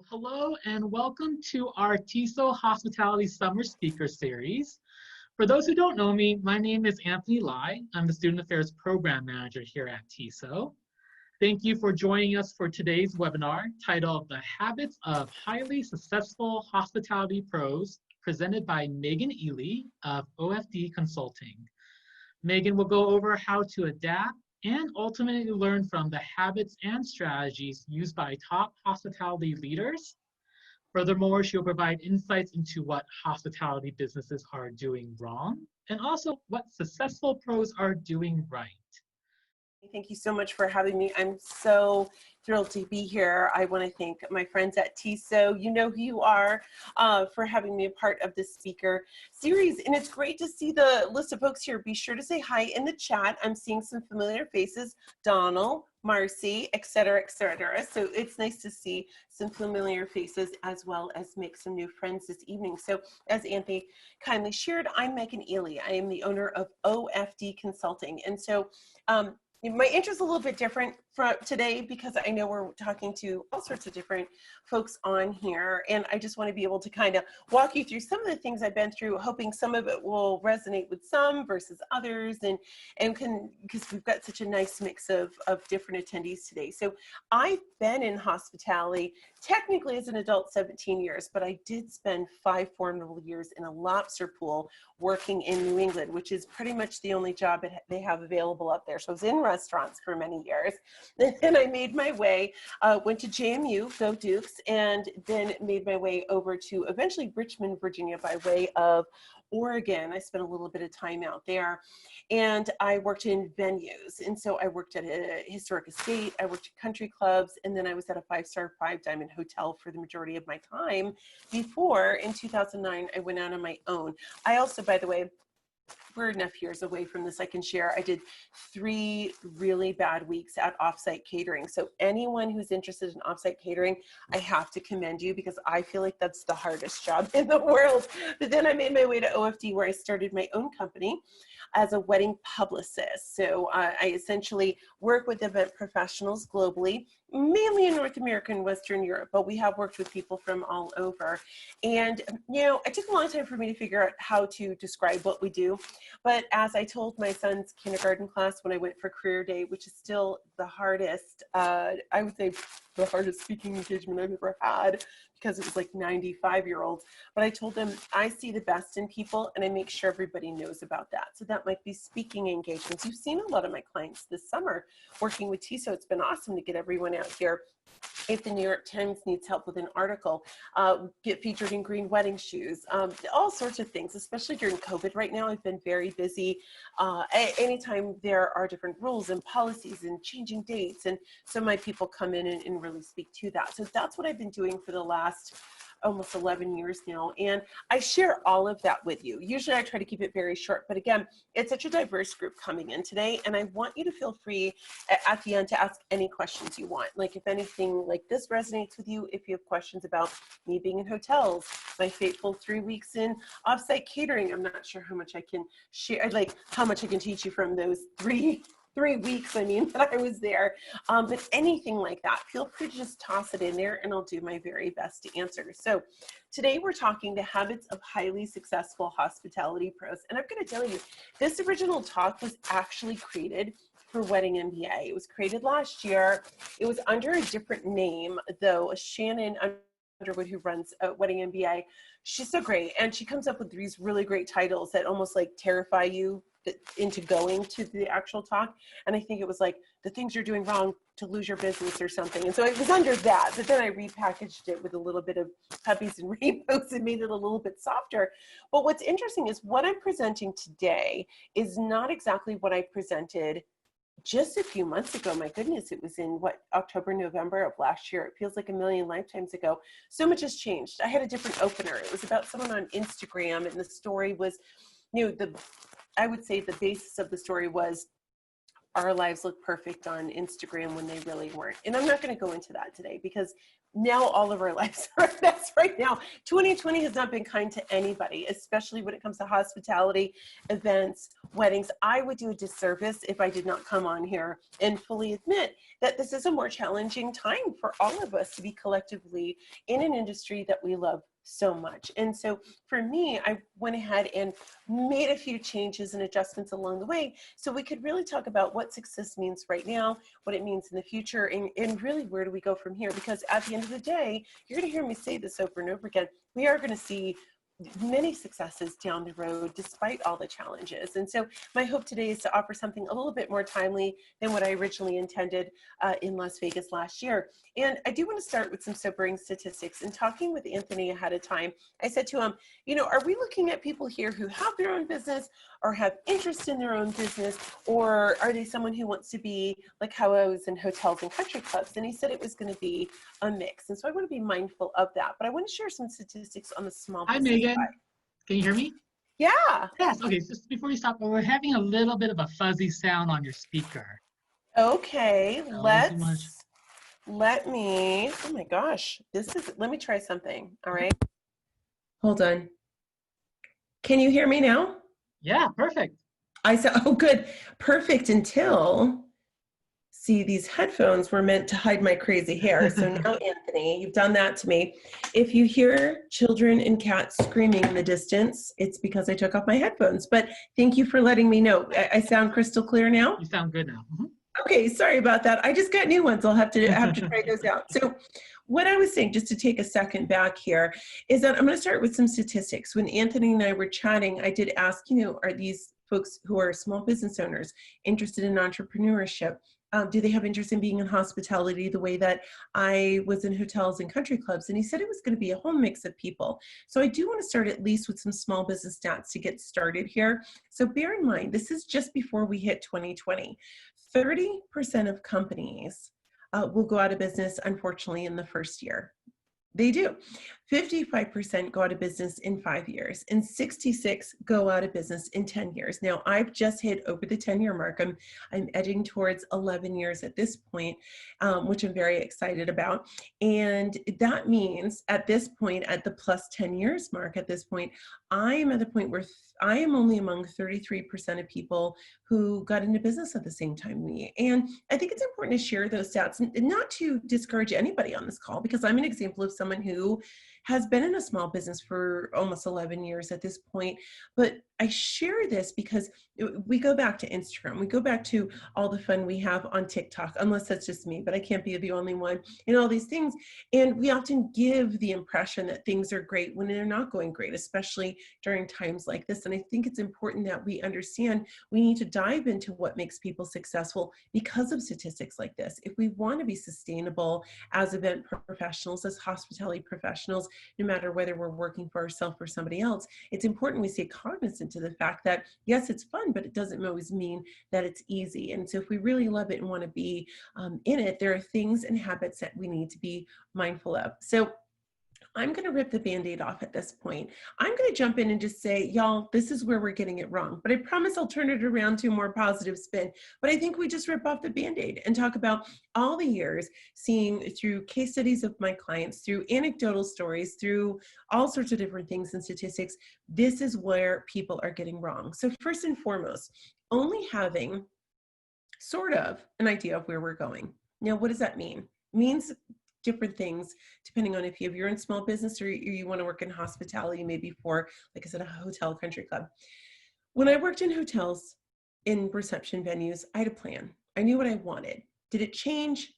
Hello and welcome to our TESO Hospitality Summer Speaker Series. For those who don't know me, my name is Anthony Ely. I'm the Student Affairs Program Manager here at TESO. Thank you for joining us for today's webinar titled The Habits of Highly Successful Hospitality Pros, presented by Meghan Ely of OFD Consulting. Meghan will go over how to adapt and ultimately learn from the habits and strategies used by top hospitality leaders. Furthermore, she'll provide insights into what hospitality businesses are doing wrong and also what successful pros are doing right. Thank you so much for having me. I'm so thrilled to be here. I want to thank my friends at TESO, you know who you are, for having me a part of this speaker series. And it's great to see the list of folks here. Be sure to say hi in the chat. I'm seeing some familiar faces, Donald, Marcy, et cetera, et cetera. So it's nice to see some familiar faces as well as make some new friends this evening. So as Anthony kindly shared, I'm Meghan Ely. I am the owner of OFD Consulting. And so my intro is a little bit different from today because I know we're talking to all sorts of different folks on here, and I just want to be able to kind of walk you through some of the things I've been through, hoping some of it will resonate with some versus others, and because we've got such a nice mix of different attendees today. So I've been in hospitality technically as an adult 17 years, but I did spend 5 formative years in a lobster pool working in New England, which is pretty much the only job they have available up there. So I was in restaurants for many years. And then I made my way, went to JMU, go Dukes, and then made my way over to eventually Richmond, Virginia by way of Oregon. I spent a little bit of time out there, and I worked in venues. And so I worked at a historic estate, I worked at country clubs, and then I was at a 5-star 5-diamond hotel for the majority of my time before in 2009 I went out on my own. I also, by the way, we're enough years away from this, I can share, I did 3 really bad weeks at offsite catering. So anyone who's interested in offsite catering, I have to commend you because I feel like that's the hardest job in the world. But then I made my way to OFD, where I started my own company as a wedding publicist. So I essentially work with event professionals globally, mainly in North America and Western Europe, but we have worked with people from all over. And, you know, it took a long time for me to figure out how to describe what we do. But as I told my son's kindergarten class when I went for career day, which is still the hardest, I would say the hardest speaking engagement I've ever had, because it was like 95-year-olds. But I told them, I see the best in people and I make sure everybody knows about that. So that might be speaking engagements. You've seen a lot of my clients this summer working with TESO. It's been awesome to get everyone out here. If the New York Times needs help with an article, get featured in green wedding shoes, all sorts of things, especially during COVID right now. I've been very busy. Anytime there are different rules and policies and changing dates, and so my people come in and really speak to that. So that's what I've been doing for the last almost 11 years now, and I share all of that with you. Usually I try to keep it very short, but again, it's such a diverse group coming in today, and I want you to feel free at the end to ask any questions you want. Like if anything like this resonates with you, if you have questions about me being in hotels, my fateful 3 weeks in offsite catering, I'm not sure how much I can share, like how much I can teach you from those three weeks, I mean, that I was there. But anything like that, feel free to just toss it in there and I'll do my very best to answer. So today we're talking the habits of highly successful hospitality pros. And I'm going to tell you, this original talk was actually created for Wedding MBA. It was created last year. It was under a different name, though. Shannon Underwood, who runs Wedding MBA, she's so great. And she comes up with these really great titles that almost like terrify you into going to the actual talk. And I think it was like the things you're doing wrong to lose your business or something. And so it was under that, but then I repackaged it with a little bit of puppies and rainbows and made it a little bit softer. But what's interesting is what I'm presenting today is not exactly what I presented just a few months ago. My goodness, it was in what, October, November of last year. It feels like a million lifetimes ago. So much has changed. I had a different opener. It was about someone on Instagram, and the story was, you know, I would say the basis of the story was our lives look perfect on Instagram when they really weren't. And I'm not going to go into that today because now all of our lives are a mess right now. 2020 has not been kind to anybody, especially when it comes to hospitality, events, weddings. I would do a disservice if I did not come on here and fully admit that this is a more challenging time for all of us to be collectively in an industry that we love so much. And so for me, I went ahead and made a few changes and adjustments along the way so we could really talk about what success means right now, what it means in the future, and really where do we go from here? Because at the end of the day, you're going to hear me say this over and over again, we are going to see many successes down the road despite all the challenges. And so my hope today is to offer something a little bit more timely than what I originally intended in Las Vegas last year. And I do want to start with some sobering statistics. And talking with Anthony ahead of time, I said to him, you know, are we looking at people here who have their own business or have interest in their own business, or are they someone who wants to be like how I was in hotels and country clubs? And he said it was going to be a mix. And so I want to be mindful of that. But I want to share some statistics on the small Hi, business Megan. side. Can you hear me? Yeah. Yes. Okay. Just before you stop, we're having a little bit of a fuzzy sound on your speaker. Okay. So Let me, oh my gosh, let me try something. All right. Hold on. Can you hear me now? Yeah, perfect. I said, oh, good. Perfect until, see, these headphones were meant to hide my crazy hair. So now, Anthony, you've done that to me. If you hear children and cats screaming in the distance, it's because I took off my headphones. But thank you for letting me know. I sound crystal clear now? You sound good now. Mm-hmm. Okay, sorry about that. I just got new ones. I'll have to try those out. So what I was saying, just to take a second back here, is that I'm going to start with some statistics. When Anthony and I were chatting, I did ask, you know, are these folks who are small business owners interested in entrepreneurship? Do they have interest in being in hospitality the way that I was in hotels and country clubs? And he said it was going to be a whole mix of people. So I do want to start at least with some small business stats to get started here. So bear in mind, this is just before we hit 2020. 30% of companies will go out of business, unfortunately, in the first year. They do. 55% go out of business in 5 years, and 66 go out of business in 10 years. Now, I've just hit over the 10-year mark. I'm edging towards 11 years at this point, which I'm very excited about. And that means at this point, at the plus 10 years mark at this point, I am at a point where I am only among 33% of people who got into business at the same time me. And I think it's important to share those stats, and not to discourage anybody on this call, because I'm an example of someone who has been in a small business for almost 11 years at this point. But I share this because we go back to Instagram. We go back to all the fun we have on TikTok, unless that's just me, but I can't be the only one, and all these things. And we often give the impression that things are great when they're not going great, especially during times like this. And I think it's important that we understand we need to dive into what makes people successful because of statistics like this. If we want to be sustainable as event professionals, as hospitality professionals, no matter whether we're working for ourselves or somebody else, it's important we stay cognizant to the fact that, yes, it's fun, but it doesn't always mean that it's easy. And so if we really love it and want to be in it, there are things and habits that we need to be mindful of. So I'm going to rip the Band-Aid off at this point. I'm going to jump in and just say, y'all, this is where we're getting it wrong. But I promise I'll turn it around to a more positive spin. But I think we just rip off the Band-Aid and talk about all the years seeing through case studies of my clients, through anecdotal stories, through all sorts of different things and statistics. This is where people are getting wrong. So first and foremost, only having sort of an idea of where we're going. Now, what does that mean? It means different things depending on if you're in small business or you want to work in hospitality, maybe for, like I said, a hotel country club. When I worked in hotels, in reception venues, I had a plan. I knew what I wanted. Did it change?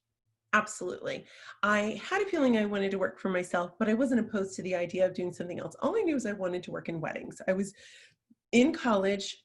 Absolutely. I had a feeling I wanted to work for myself, but I wasn't opposed to the idea of doing something else. All I knew was I wanted to work in weddings. I was in college,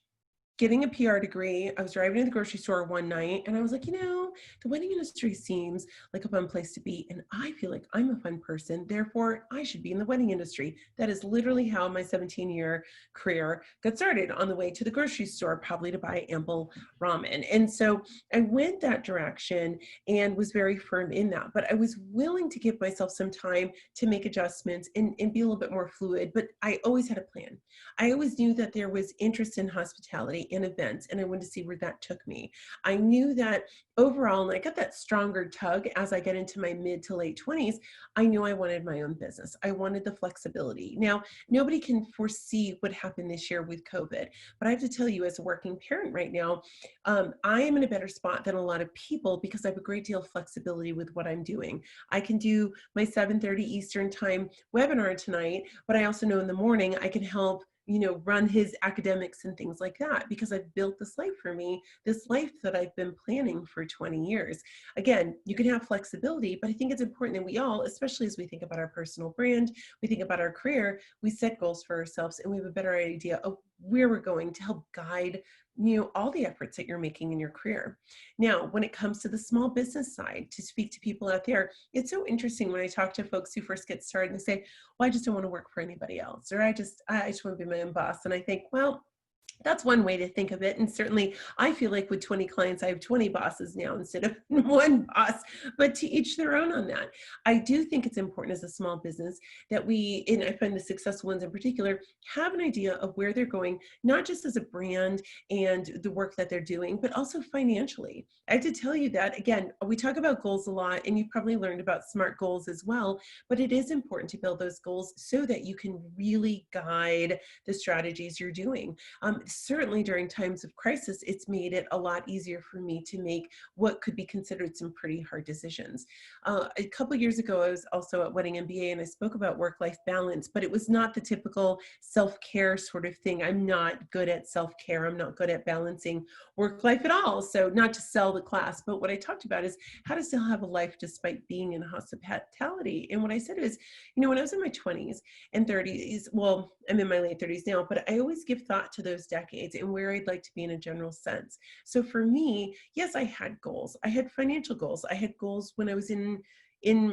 getting a PR degree. I was driving to the grocery store one night and I was like, you know, the wedding industry seems like a fun place to be. And I feel like I'm a fun person. Therefore, I should be in the wedding industry. That is literally how my 17-year career got started, on the way to the grocery store, probably to buy ample ramen. And so I went that direction and was very firm in that. But I was willing to give myself some time to make adjustments and be a little bit more fluid. But I always had a plan. I always knew that there was interest in hospitality and events, and I wanted to see where that took me. I knew that overall overall, and I got that stronger tug as I get into my mid to late 20s, I knew I wanted my own business. I wanted the flexibility. Now, nobody can foresee what happened this year with COVID, but I have to tell you, as a working parent right now, I am in a better spot than a lot of people because I have a great deal of flexibility with what I'm doing. I can do my 7:30 Eastern time webinar tonight, but I also know in the morning I can help run his academics and things like that because I've built this life for me, this life that I've been planning for 20 years. Again, you can have flexibility, but I think it's important that we all, especially as we think about our personal brand, we think about our career, we set goals for ourselves and we have a better idea of where we're going to help guide all the efforts that you're making in your career. Now, when it comes to the small business side, to speak to people out there, it's so interesting when I talk to folks who first get started and say, well, I just don't want to work for anybody else, or I just want to be my own boss. And I think, well, that's one way to think of it. And certainly I feel like with 20 clients, I have 20 bosses now instead of one boss, but to each their own on that. I do think it's important as a small business that we, and I find the successful ones in particular, have an idea of where they're going, not just as a brand and the work that they're doing, but also financially. I have to tell you that, again, we talk about goals a lot, and you've probably learned about SMART goals as well, but it is important to build those goals so that you can really guide the strategies you're doing. Certainly during times of crisis, it's made it a lot easier for me to make what could be considered some pretty hard decisions. A couple of years ago, I was also at Wedding MBA and I spoke about work-life balance, but it was not the typical self-care sort of thing. I'm not good at self-care. I'm not good at balancing work-life at all. So not to sell the class, but what I talked about is how to still have a life despite being in hospitality. And what I said is, when I was in my 20s and 30s, well, I'm in my late 30s now, but I always give thought to those decades and where I'd like to be in a general sense. So for me, yes, I had goals. I had financial goals. I had goals when I was in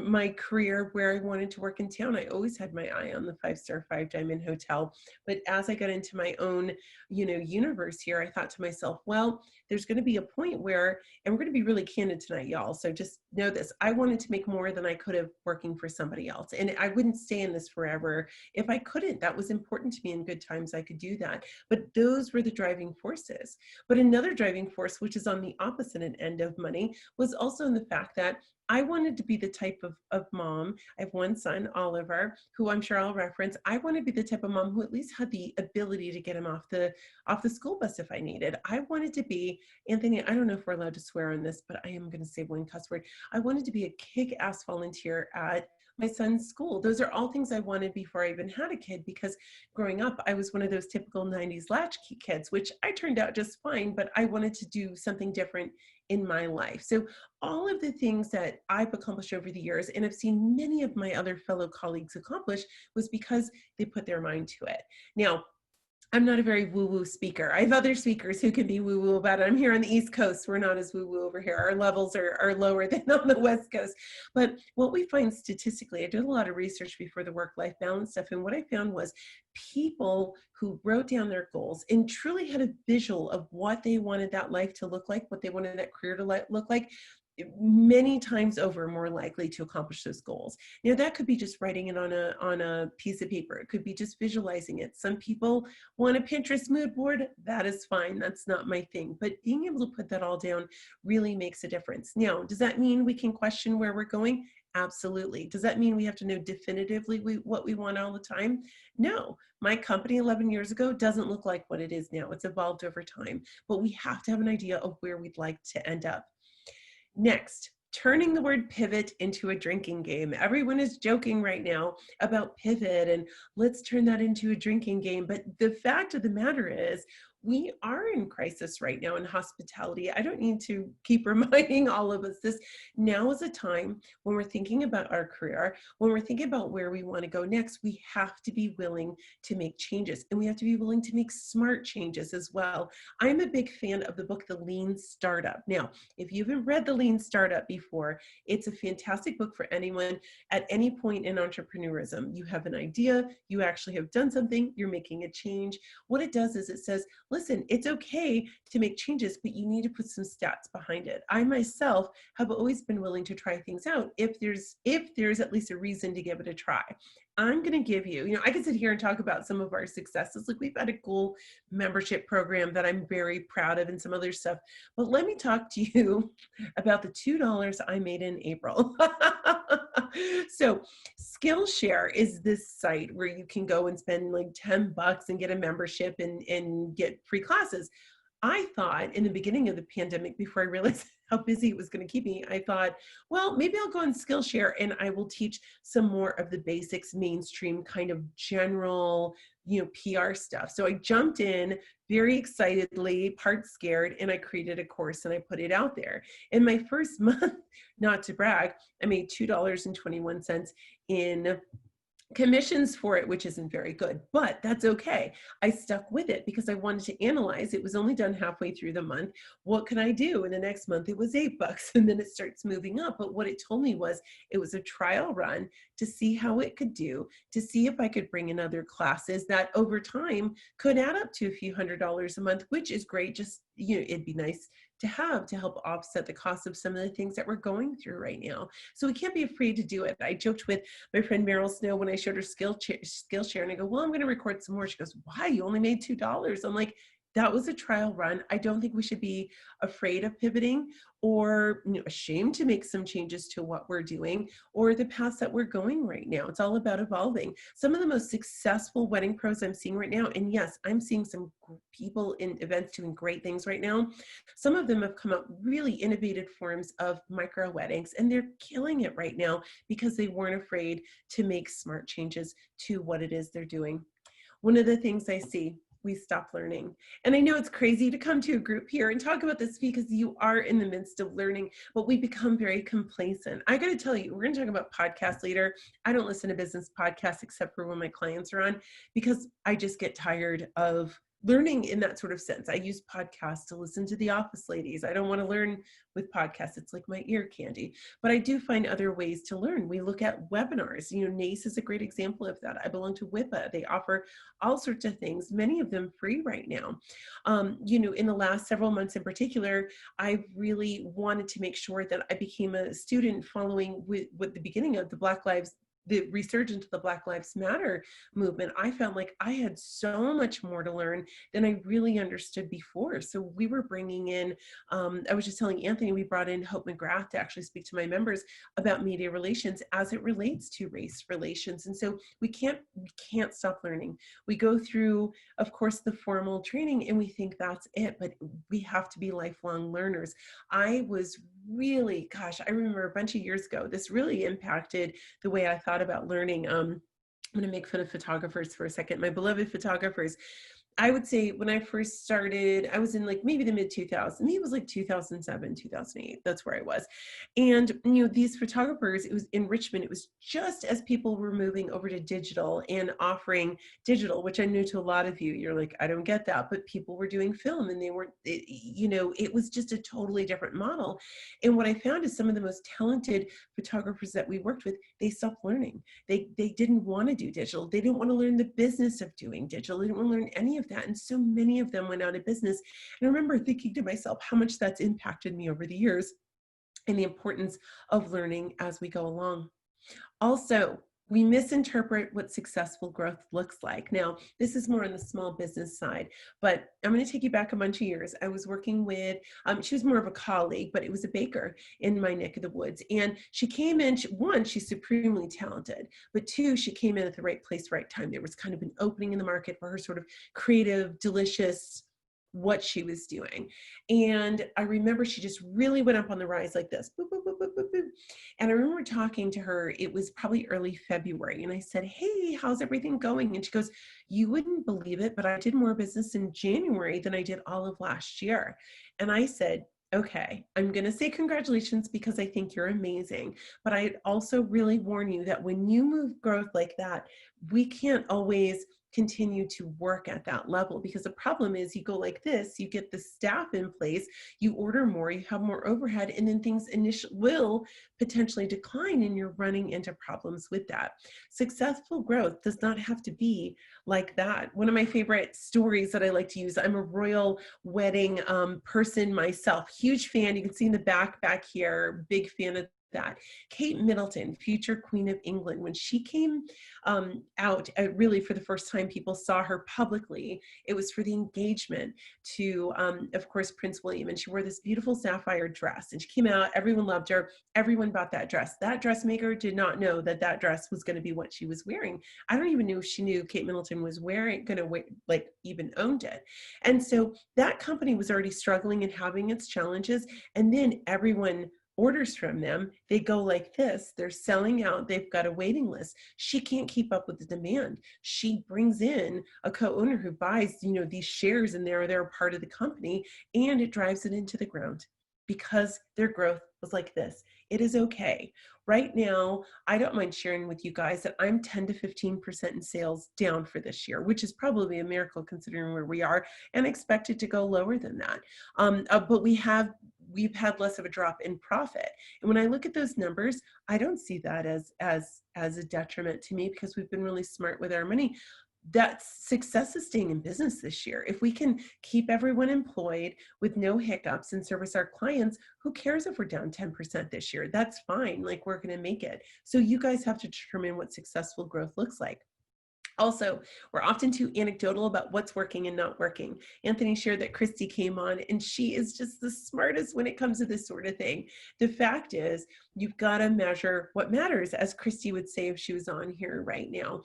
my career where I wanted to work in town. I always had my eye on the 5-star, 5-diamond hotel. But as I got into my own, universe here, I thought to myself, well, there's going to be a point where, and we're going to be really candid tonight, y'all. So just know this, I wanted to make more than I could have working for somebody else. And I wouldn't stay in this forever if I couldn't. That was important to me. In good times, I could do that. But those were the driving forces. But another driving force, which is on the opposite end of money, was also in the fact that I wanted to be the type of mom. I have one son, Oliver, who I'm sure I'll reference. I want to be the type of mom who at least had the ability to get him off the school bus if I needed. I wanted to be, Anthony, I don't know if we're allowed to swear on this, but I am going to say one cuss word. I wanted to be a kick-ass volunteer at my son's school. Those are all things I wanted before I even had a kid, because growing up, I was one of those typical 90s latchkey kids, which I turned out just fine, but I wanted to do something different in my life. So all of the things that I've accomplished over the years, and I've seen many of my other fellow colleagues accomplish, was because they put their mind to it. Now, I'm not a very woo-woo speaker. I have other speakers who can be woo-woo about it. I'm here on the East Coast. We're not as woo-woo over here. Our levels are lower than on the West Coast. But what we find statistically, I did a lot of research before the work-life balance stuff, and what I found was people who wrote down their goals and truly had a visual of what they wanted that life to look like, what they wanted that career to look like, many times over more likely to accomplish those goals. Now that could be just writing it on a piece of paper. It could be just visualizing it. Some people want a Pinterest mood board. That is fine. That's not my thing. But being able to put that all down really makes a difference. Now, does that mean we can question where we're going? Absolutely. Does that mean we have to know definitively what we want all the time? No. My company 11 years ago doesn't look like what it is now. It's evolved over time. But we have to have an idea of where we'd like to end up. Next, turning the word pivot into a drinking game. Everyone is joking right now about pivot and let's turn that into a drinking game. But the fact of the matter is, we are in crisis right now in hospitality. I don't need to keep reminding all of us this. Now is a time when we're thinking about our career, when we're thinking about where we want to go next, we have to be willing to make changes, and we have to be willing to make smart changes as well. I'm a big fan of the book, The Lean Startup. Now, if you haven't read The Lean Startup before, it's a fantastic book for anyone at any point in entrepreneurism. You have an idea, you actually have done something, you're making a change. What it does is it says, listen, it's okay to make changes, but you need to put some stats behind it. I myself have always been willing to try things out if there's at least a reason to give it a try. I'm going to give you, I could sit here and talk about some of our successes. Like we've got a cool membership program that I'm very proud of and some other stuff. But let me talk to you about the $2 I made in April. So Skillshare is this site where you can go and spend like $10 and get a membership and get free classes. I thought in the beginning of the pandemic, before I realized how busy it was going to keep me, I thought, well, maybe I'll go on Skillshare and I will teach some more of the basics, mainstream kind of general, PR stuff. So I jumped in very excitedly, part scared, and I created a course and I put it out there. In my first month, not to brag, I made $2.21 in commissions for it, which isn't very good, but that's okay. I stuck with it because I wanted to analyze. It was only done halfway through the month. What can I do? And the next month it was $8 and then it starts moving up. But what it told me was it was a trial run to see how it could do, to see if I could bring in other classes that over time could add up to a few $100s a month, which is great. Just, it'd be nice to have to help offset the cost of some of the things that we're going through right now. So we can't be afraid to do it. I joked with my friend Meryl Snow when I showed her Skillshare and I go, well, I'm going to record some more. She goes, why? You only made $2. I'm like, that was a trial run. I don't think we should be afraid of pivoting or ashamed to make some changes to what we're doing or the paths that we're going right now. It's all about evolving. Some of the most successful wedding pros I'm seeing right now, and yes, I'm seeing some people in events doing great things right now. Some of them have come up really innovative forms of micro weddings, and they're killing it right now because they weren't afraid to make smart changes to what it is they're doing. One of the things I see, we stop learning. And I know it's crazy to come to a group here and talk about this because you are in the midst of learning, but we become very complacent. I got to tell you, we're going to talk about podcasts later. I don't listen to business podcasts except for when my clients are on because I just get tired of learning in that sort of sense. I use podcasts to listen to the office ladies. I don't want to learn with podcasts. It's like my ear candy, but I do find other ways to learn. We look at webinars. NACE is a great example of that. I belong to WIPA. They offer all sorts of things, many of them free right now. In the last several months in particular, I really wanted to make sure that I became a student following with the beginning of the resurgence of the Black Lives Matter movement. I felt like I had so much more to learn than I really understood before. So we were bringing in, I was just telling Anthony, we brought in Hope McGrath to actually speak to my members about media relations as it relates to race relations. And so we can't stop learning. We go through, of course, the formal training and we think that's it, but we have to be lifelong learners. I was really, I remember a bunch of years ago, this really impacted the way I thought about learning. I'm going to make fun of photographers for a second. My beloved photographers. I would say when I first started, I was in like maybe the mid 2000s. Maybe it was like 2007, 2008. That's where I was. And, these photographers, it was in Richmond. It was just as people were moving over to digital and offering digital, which I knew to a lot of you, you're like, I don't get that. But people were doing film and they weren't, it was just a totally different model. And what I found is some of the most talented photographers that we worked with, they stopped learning. They didn't want to do digital. They didn't want to learn the business of doing digital. They didn't want to learn any of that. And so many of them went out of business. And I remember thinking to myself how much that's impacted me over the years and the importance of learning as we go along. Also, we misinterpret what successful growth looks like. Now, this is more on the small business side, but I'm going to take you back a bunch of years. I was working with, she was more of a colleague, but it was a baker in my neck of the woods. And she came in, one, she's supremely talented, but two, she came in at the right place, right time. There was kind of an opening in the market for her sort of creative, delicious, what she was doing. And I remember she just really went up on the rise like this. Boop, boop, boop, boop, boop, boop. And I remember talking to her, it was probably early February. And I said, hey, how's everything going? And she goes, you wouldn't believe it, but I did more business in January than I did all of last year. And I said, okay, I'm going to say congratulations because I think you're amazing. But I also really warn you that when you move growth like that, we can't always continue to work at that level, because the problem is you go like this, you get the staff in place, you order more, you have more overhead, and then things will potentially decline and you're running into problems with that. Successful growth does not have to be like that. One of my favorite stories that I like to use, I'm a royal wedding person myself, huge fan. You can see in the back here, big fan of that. Kate Middleton, future Queen of England, when she came out, really for the first time people saw her publicly, it was for the engagement to, of course, Prince William. And she wore this beautiful sapphire dress. And she came out, everyone loved her, everyone bought that dress. That dressmaker did not know that that dress was going to be what she was wearing. I don't even know if she knew Kate Middleton was going to wear, like even owned it. And so that company was already struggling and having its challenges. And then everyone orders from them, they go like this, they're selling out, they've got a waiting list. She can't keep up with the demand. She brings in a co-owner who buys, these shares, and they're a part of the company, and it drives it into the ground because their growth was like this. It is okay. Right now, I don't mind sharing with you guys that I'm 10 to 15% in sales down for this year, which is probably a miracle considering where we are, and expected to go lower than that. But we've had less of a drop in profit. And when I look at those numbers, I don't see that as a detriment to me, because we've been really smart with our money. That success is staying in business this year. If we can keep everyone employed with no hiccups and service our clients, who cares if we're down 10% this year? That's fine. Like, we're going to make it. So you guys have to determine what successful growth looks like. Also, we're often too anecdotal about what's working and not working. Anthony shared that Christy came on, and she is just the smartest when it comes to this sort of thing. The fact is, you've got to measure what matters, as Christy would say if she was on here right now.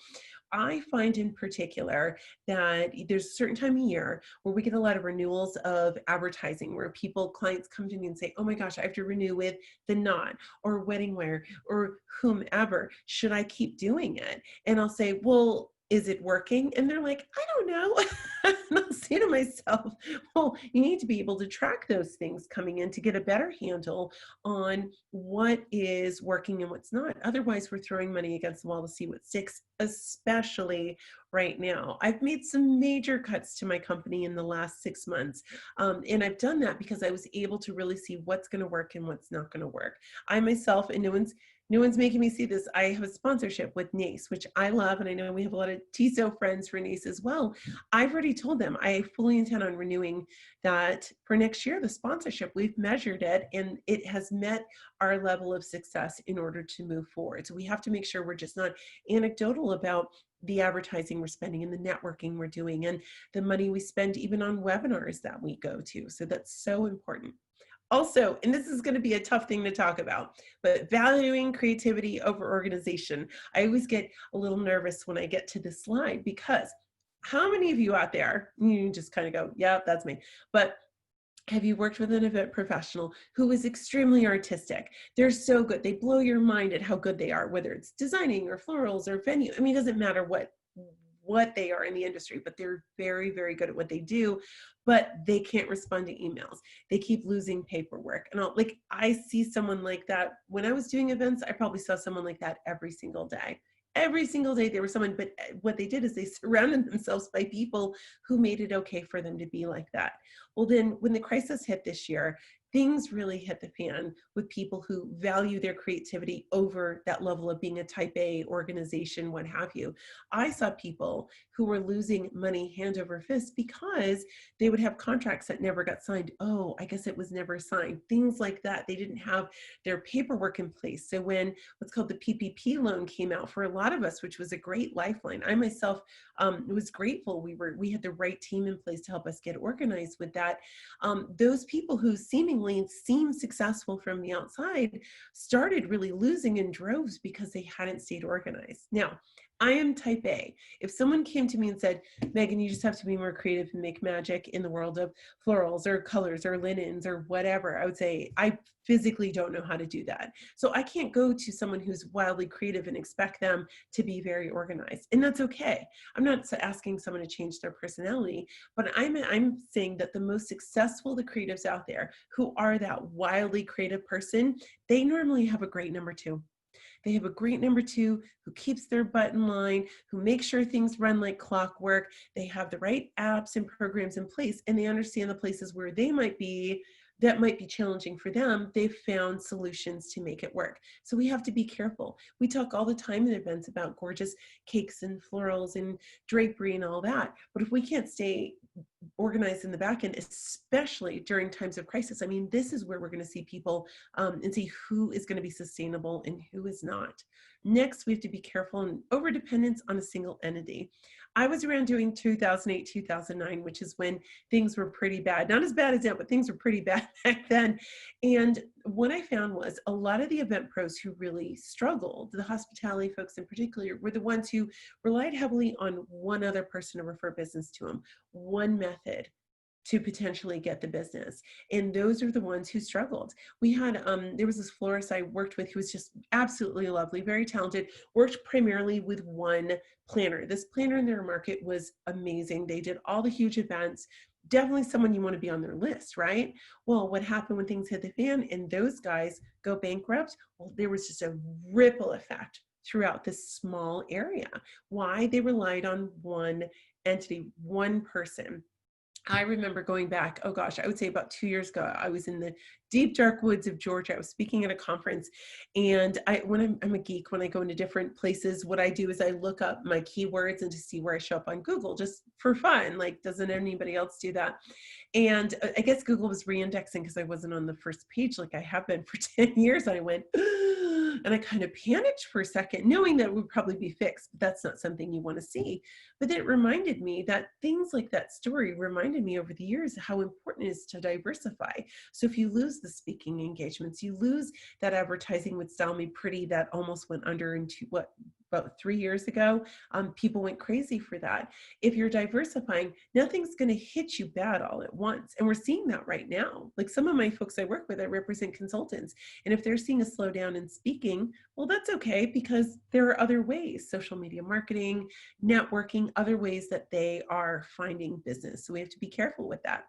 I find in particular that there's a certain time of year where we get a lot of renewals of advertising, where clients come to me and say, oh my gosh, I have to renew with The Knot or Wedding Wear or whomever. Should I keep doing it? And I'll say, well, is it working? And they're like, I don't know. And I'll say to myself, well, you need to be able to track those things coming in to get a better handle on what is working and what's not. Otherwise, we're throwing money against the wall to see what sticks, especially right now. I've made some major cuts to my company in the last 6 months. And I've done that because I was able to really see what's going to work and what's not going to work. I myself, and no one's making me see this, I have a sponsorship with NACE, which I love, and I know we have a lot of TISO friends for NACE as well. I've already told them I fully intend on renewing that for next year, the sponsorship. We've measured it, and it has met our level of success in order to move forward. So we have to make sure we're just not anecdotal about the advertising we're spending and the networking we're doing and the money we spend even on webinars that we go to. So that's so important. Also, and this is going to be a tough thing to talk about, but valuing creativity over organization. I always get a little nervous when I get to this slide, because how many of you out there, you just kind of go, yeah, that's me. But have you worked with an event professional who is extremely artistic? They're so good. They blow your mind at how good they are, whether it's designing or florals or venue. I mean, it doesn't matter what they are in the industry, but they're very, very good at what they do, but they can't respond to emails. They keep losing paperwork. And I see someone like that. When I was doing events, I probably saw someone like that every single day. Every single day there was someone, but what they did is they surrounded themselves by people who made it okay for them to be like that. Well, then when the crisis hit this year, things really hit the fan with people who value their creativity over that level of being a type A organization, what have you. I saw people who were losing money hand over fist because they would have contracts that never got signed. Oh, I guess it was never signed. Things like that. They didn't have their paperwork in place. So when what's called the PPP loan came out for a lot of us, which was a great lifeline, I myself was grateful we had the right team in place to help us get organized with that. Those people who seemed successful from the outside started really losing in droves because they hadn't stayed organized. Now, I am type A. If someone came to me and said, Megan, you just have to be more creative and make magic in the world of florals or colors or linens or whatever, I would say, I physically don't know how to do that. So I can't go to someone who's wildly creative and expect them to be very organized. And that's okay. I'm not asking someone to change their personality, but I'm saying that the most successful, the creatives out there who are that wildly creative person, they normally have a great number two. They have a great number two who keeps their butt in line, who makes sure things run like clockwork. They have the right apps and programs in place, and they understand the places where that might be challenging for them. They've found solutions to make it work. So we have to be careful. We talk all the time in events about gorgeous cakes and florals and drapery and all that. But if we can't stay organized in the back end, especially during times of crisis. I mean, this is where we're going to see people and see who is going to be sustainable and who is not. Next, we have to be careful in overdependence on a single entity. I was around doing 2008, 2009, which is when things were pretty bad. Not as bad as now, but things were pretty bad back then. And what I found was a lot of the event pros who really struggled, the hospitality folks in particular, were the ones who relied heavily on one other person to refer business to them, one method to potentially get the business. And those are the ones who struggled. We had, there was this florist I worked with who was just absolutely lovely, very talented, worked primarily with one planner. This planner in their market was amazing. They did all the huge events, definitely someone you want to be on their list, right? Well, what happened when things hit the fan and those guys go bankrupt? Well, there was just a ripple effect throughout this small area. Why? They relied on one entity, one person. I remember going back, oh gosh, I would say about 2 years ago, I was in the deep dark woods of Georgia. I was speaking at a conference, and when I'm a geek, when I go into different places, what I do is I look up my keywords and to see where I show up on Google, just for fun. Like, doesn't anybody else do that? And I guess Google was re-indexing because I wasn't on the first page like I have been for 10 years. And I went, and I kind of panicked for a second, knowing that it would probably be fixed, but that's not something you want to see. But then it reminded me that things like that story reminded me over the years how important it is to diversify. So if you lose the speaking engagements, you lose that advertising with Style Me Pretty that almost went under into about 3 years ago. People went crazy for that. If you're diversifying, nothing's going to hit you bad all at once. And we're seeing that right now. Like some of my folks I work with, I represent consultants. And if they're seeing a slowdown in speaking, well, that's okay, because there are other ways, social media marketing, networking, other ways that they are finding business. So we have to be careful with that.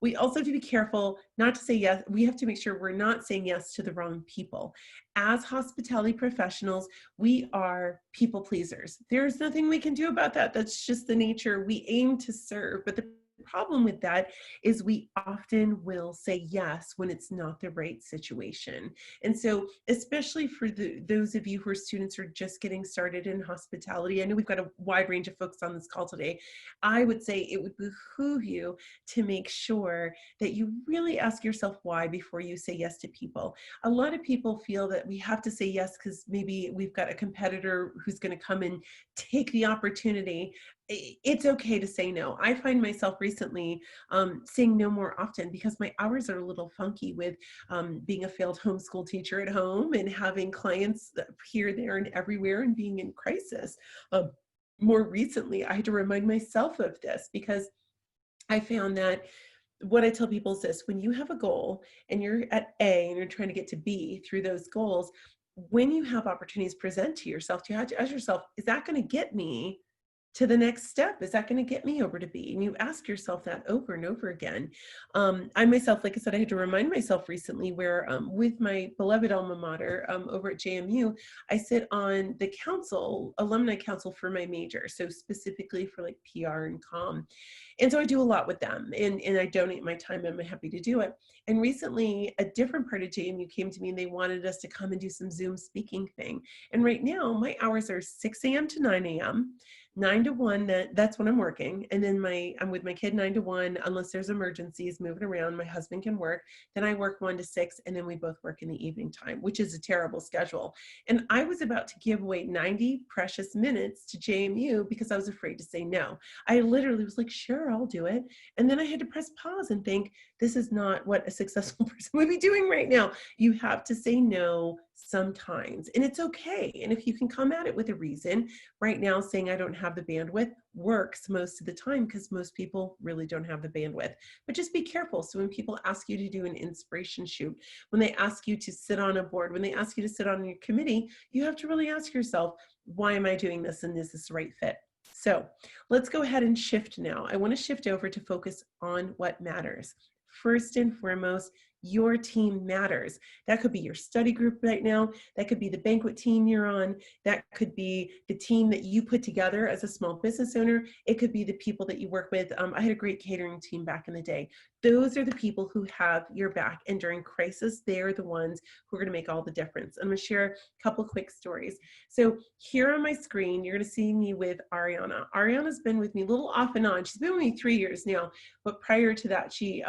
We also have to be careful not to say yes. We have to make sure we're not saying yes to the wrong people. As hospitality professionals, we are people pleasers. There's nothing we can do about that. That's just the nature. We aim to serve, but the problem with that is we often will say yes when it's not the right situation. And so especially for those of you who are students who are just getting started in hospitality, I know we've got a wide range of folks on this call today. I would say it would behoove you to make sure that you really ask yourself why before you say yes to people. A lot of people feel that we have to say yes because maybe we've got a competitor who's going to come and take the opportunity. It's okay to say no. I find myself recently saying no more often because my hours are a little funky with being a failed homeschool teacher at home and having clients here, there, and everywhere and being in crisis. More recently, I had to remind myself of this because I found that what I tell people is this: when you have a goal and you're at A and you're trying to get to B through those goals, when you have opportunities present to yourself, you have to ask yourself, is that going to get me to the next step? Is that going to get me over to B? And you ask yourself that over and over again. I myself, like I said, I had to remind myself recently where with my beloved alma mater over at JMU, I sit on the council, alumni council for my major. So specifically for like PR and comm. And so I do a lot with them and I donate my time and I'm happy to do it. And recently a different part of JMU came to me and they wanted us to come and do some Zoom speaking thing. And right now my hours are 6 a.m. to 9 a.m. 9 to 1, that's when I'm working. And then I'm with my kid 9 to 1, unless there's emergencies moving around, my husband can work. Then I work 1 to 6, and then we both work in the evening time, which is a terrible schedule. And I was about to give away 90 precious minutes to JMU because I was afraid to say no. I literally was like, sure, I'll do it. And then I had to press pause and think, this is not what a successful person would be doing right now. You have to say no sometimes, and it's okay. And if you can come at it with a reason, right now saying I don't have the bandwidth works most of the time because most people really don't have the bandwidth. But just be careful. So when people ask you to do an inspiration shoot, when they ask you to sit on a board, when they ask you to sit on your committee, you have to really ask yourself, why am I doing this, and is this the right fit? So let's go ahead and shift now. I want to shift over to focus on what matters. First and foremost, Your team matters. That could be your study group right now. That could be the banquet team you're on. That could be the team that you put together as a small business owner. It could be the people that you work with. I had a great catering team back in the day. Those are the people who have your back. And during crisis, they're the ones who are going to make all the difference. I'm going to share a couple quick stories. So here on my screen, you're going to see me with Ariana. Ariana's been with me a little off and on. She's been with me 3 years now, but prior to that, she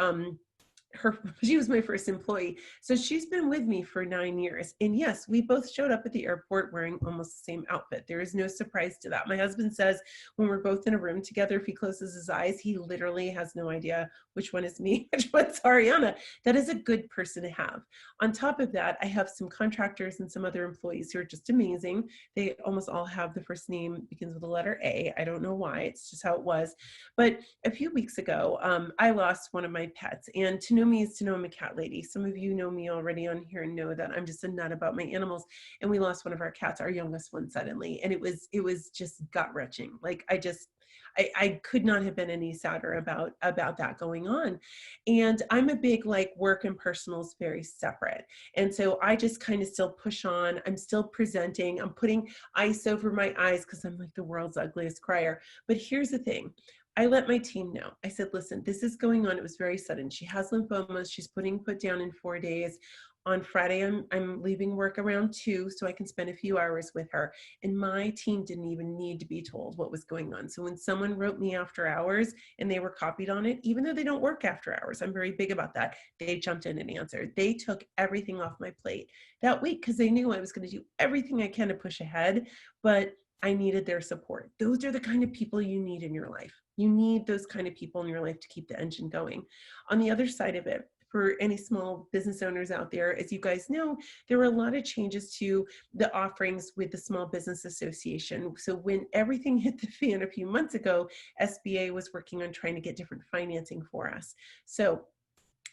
was my first employee. So she's been with me for 9 years. And yes, we both showed up at the airport wearing almost the same outfit. There is no surprise to that. My husband says when we're both in a room together, if he closes his eyes, he literally has no idea which one is me, which one's Ariana. That is a good person to have. On top of that, I have some contractors and some other employees who are just amazing. They almost all have the first name begins with the letter A. I don't know why, it's just how it was. But a few weeks ago, I lost one of my pets, and to know me is to know I'm a cat lady. Some of you know me already on here and know that I'm just a nut about my animals. And we lost one of our cats, our youngest one, suddenly, and it was just gut wrenching. Like I could not have been any sadder about that going on. And I'm a big like work and personal is very separate. And so I just kind of still push on. I'm still presenting. I'm putting ice over my eyes because I'm like the world's ugliest crier. But here's the thing. I let my team know. I said, listen, this is going on. It was very sudden. She has lymphomas. She's put down in 4 days. On Friday, I'm leaving work around 2 so I can spend a few hours with her. And my team didn't even need to be told what was going on. So when someone wrote me after hours and they were copied on it, even though they don't work after hours, I'm very big about that, they jumped in and answered. They took everything off my plate that week because they knew I was going to do everything I can to push ahead, but I needed their support. Those are the kind of people you need in your life. You need those kind of people in your life to keep the engine going. On the other side of it, for any small business owners out there, as you guys know, there were a lot of changes to the offerings with the Small Business Association. So when everything hit the fan a few months ago, SBA was working on trying to get different financing for us. So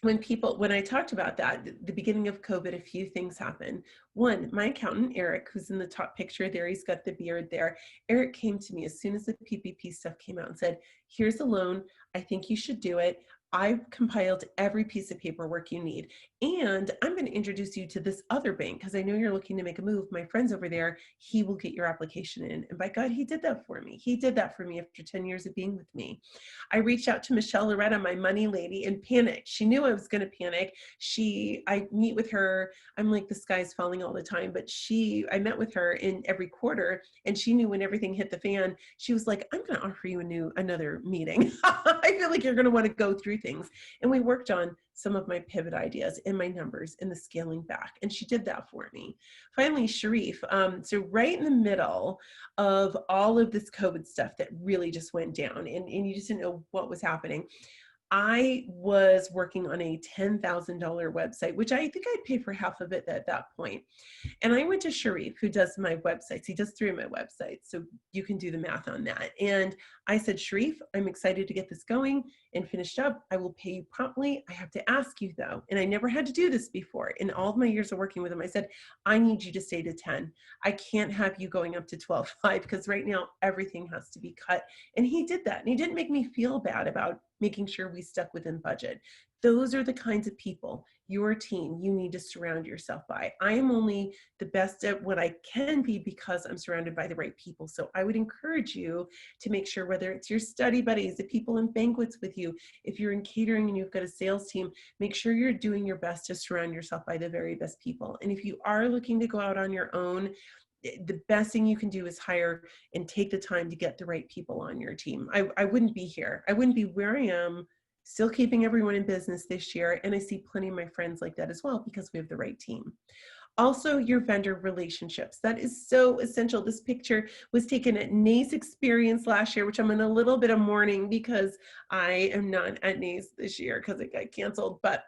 when I talked about that, the beginning of COVID, a few things happened. One, my accountant, Eric, who's in the top picture there, he's got the beard there. Eric came to me as soon as the PPP stuff came out and said, here's a loan. I think you should do it. I've compiled every piece of paperwork you need. And I'm going to introduce you to this other bank because I know you're looking to make a move. My friend's over there. He will get your application in. And by God, he did that for me. He did that for me after 10 years of being with me. I reached out to Michelle Loretta, my money lady, and panicked. She knew I was going to panic. I meet with her. I'm like, the sky's falling all the time, but I met with her in every quarter, and she knew when everything hit the fan, she was like, I'm going to offer you another meeting. I feel like you're going to want to go through things. And we worked on some of my pivot ideas and my numbers and the scaling back. And she did that for me. Finally, Sharif. So right in the middle of all of this COVID stuff that really just went down and you just didn't know what was happening, I was working on a $10,000 website, which I think I'd paid for half of it at that point. And I went to Sharif, who does my websites. He does 3 of my websites, so you can do the math on that. And I said, Sharif, I'm excited to get this going and finished up. I will pay you promptly. I have to ask you though, and I never had to do this before. In all of my years of working with him, I said, I need you to stay to 10. I can't have you going up to 12.5 because right now everything has to be cut. And he did that. And he didn't make me feel bad about making sure we stuck within budget. Those are the kinds of people, your team, you need to surround yourself by. I am only the best at what I can be because I'm surrounded by the right people. So I would encourage you to make sure, whether it's your study buddies, the people in banquets with you, if you're in catering and you've got a sales team, make sure you're doing your best to surround yourself by the very best people. And if you are looking to go out on your own, the best thing you can do is hire and take the time to get the right people on your team. I wouldn't be here. I wouldn't be where I am, still keeping everyone in business this year. And I see plenty of my friends like that as well because we have the right team. Also, your vendor relationships. That is so essential. This picture was taken at NACE Experience last year, which I'm in a little bit of mourning because I am not at NACE this year because it got canceled, but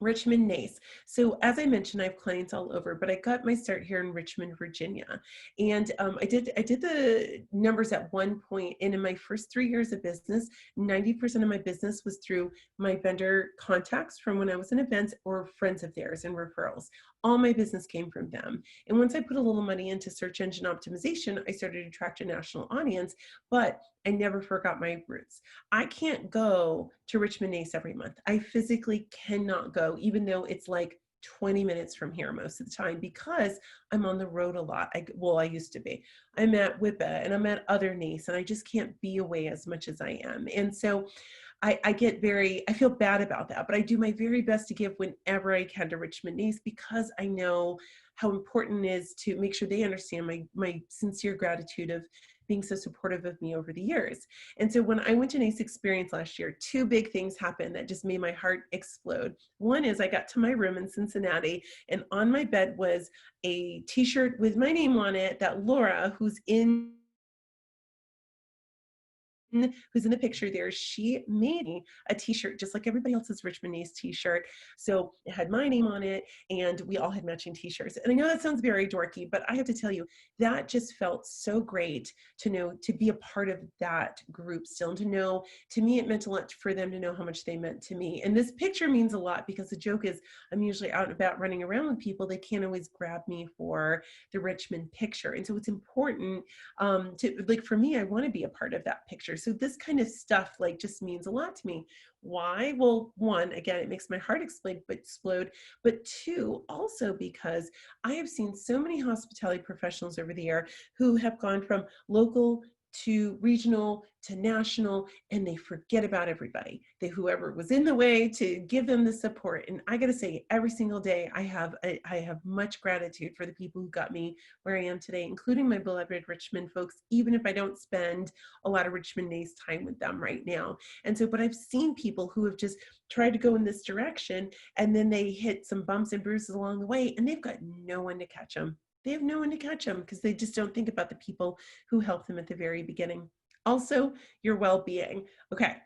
Richmond NACE. So as I mentioned, I have clients all over, but I got my start here in Richmond, Virginia. And I did the numbers at one point, and in my first 3 years of business, 90% of my business was through my vendor contacts from when I was in events or friends of theirs and referrals. All my business came from them. And once I put a little money into search engine optimization, I started to attract a national audience, but I never forgot my roots. I can't go to Richmond Ace every month. I physically cannot go, even though it's like 20 minutes from here most of the time, because I'm on the road a lot. I used to be. I'm at WIPA and I'm at other NACE, and I just can't be away as much as I am. And so I feel bad about that, but I do my very best to give whenever I can to Richmond NACE, because I know how important it is to make sure they understand my sincere gratitude of being so supportive of me over the years. And so when I went to NACE Experience last year, two big things happened that just made my heart explode. One is I got to my room in Cincinnati, and on my bed was a t-shirt with my name on it that Laura, who's in the picture there, she made me a t-shirt just like everybody else's Richmond Ace t-shirt. So it had my name on it, and we all had matching t-shirts. And I know that sounds very dorky, but I have to tell you, that just felt so great to know, to be a part of that group still, and to know, to me, it meant a lot for them to know how much they meant to me. And this picture means a lot, because the joke is I'm usually out and about running around with people. They can't always grab me for the Richmond picture. And so it's important to, like, for me, I want to be a part of that picture. So this kind of stuff like just means a lot to me. Why? Well, one, again, it makes my heart explode, but two, also because I have seen so many hospitality professionals over the year who have gone from local to regional to national, and they forget about everybody. Whoever was in the way to give them the support. And I got to say, every single day I have much gratitude for the people who got me where I am today, including my beloved Richmond folks, even if I don't spend a lot of Richmond Ace time with them right now. And so, but I've seen people who have just tried to go in this direction, and then they hit some bumps and bruises along the way, and they've got no one to catch them. They have no one to catch them because they just don't think about the people who helped them at the very beginning. Also, your well-being. Okay,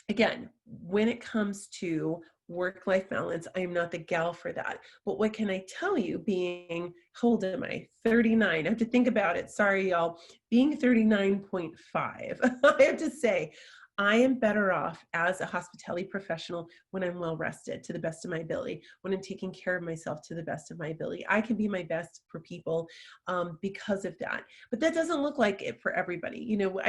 again, when it comes to work-life balance, I am not the gal for that. But what can I tell you, being, how old am I? 39. I have to think about it. Sorry, y'all. Being 39.5, I have to say, I am better off as a hospitality professional when I'm well rested to the best of my ability, when I'm taking care of myself to the best of my ability. I can be my best for people because of that. But that doesn't look like it for everybody. You know,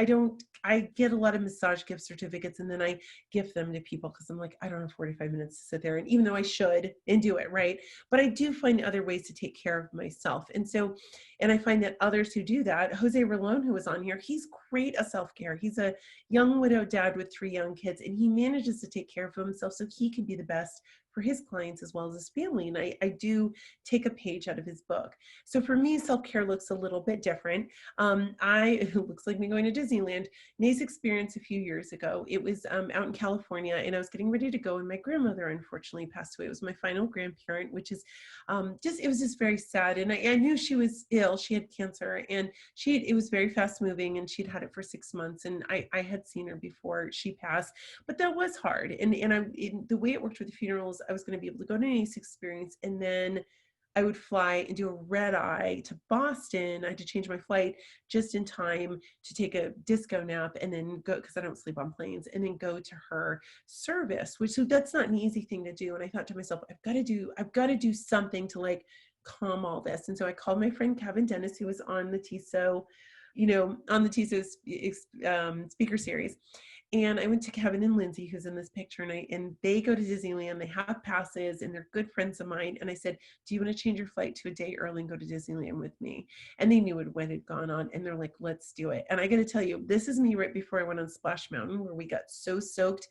I get a lot of massage gift certificates, and then I gift them to people because I'm like, I don't have 45 minutes to sit there. And even though I should and do it, right? But I do find other ways to take care of myself. And so, and I find that others who do that, Jose Rolón, who was on here, he's great at self-care. He's a young widowed dad with 3 young kids, and he manages to take care of himself so he can be the best for his clients as well as his family. And I do take a page out of his book. So for me, self-care looks a little bit different. It looks like me going to Disneyland. NACE Experience a few years ago, it was out in California, and I was getting ready to go, and my grandmother unfortunately passed away. It was my final grandparent, which is it was just very sad. And I knew she was ill. She had cancer, and it was very fast moving, and she'd had it for 6 months, and I had seen her before she passed, but that was hard. And the way it worked with the funerals, I was going to be able to go to NACE Experience, and then I would fly and do a red eye to Boston. I had to change my flight just in time to take a disco nap and then go, because I don't sleep on planes, and then go to her service, so that's not an easy thing to do. And I thought to myself, I've got to do something to like calm all this. And so I called my friend Kevin Dennis, who was on the TISO, on the TISO speaker series. And I went to Kevin and Lindsay, who's in this picture, and they go to Disneyland. They have passes, and they're good friends of mine. And I said, do you want to change your flight to a day early and go to Disneyland with me? And they knew what had gone on, and they're like, let's do it. And I got to tell you, this is me right before I went on Splash Mountain, where we got so soaked.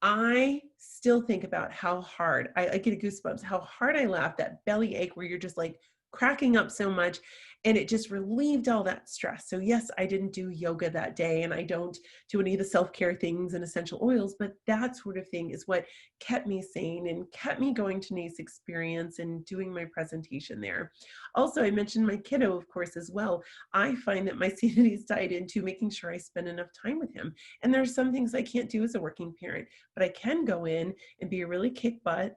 I still think about how hard, I get goosebumps, how hard I laughed, that belly ache where you're just like cracking up so much, and it just relieved all that stress. So yes, I didn't do yoga that day, and I don't do any of the self-care things and essential oils, but that sort of thing is what kept me sane and kept me going to NACE Experience and doing my presentation there. Also, I mentioned my kiddo, of course, as well. I find that my sanity is tied into making sure I spend enough time with him. And there's some things I can't do as a working parent, but I can go in and be a really kick butt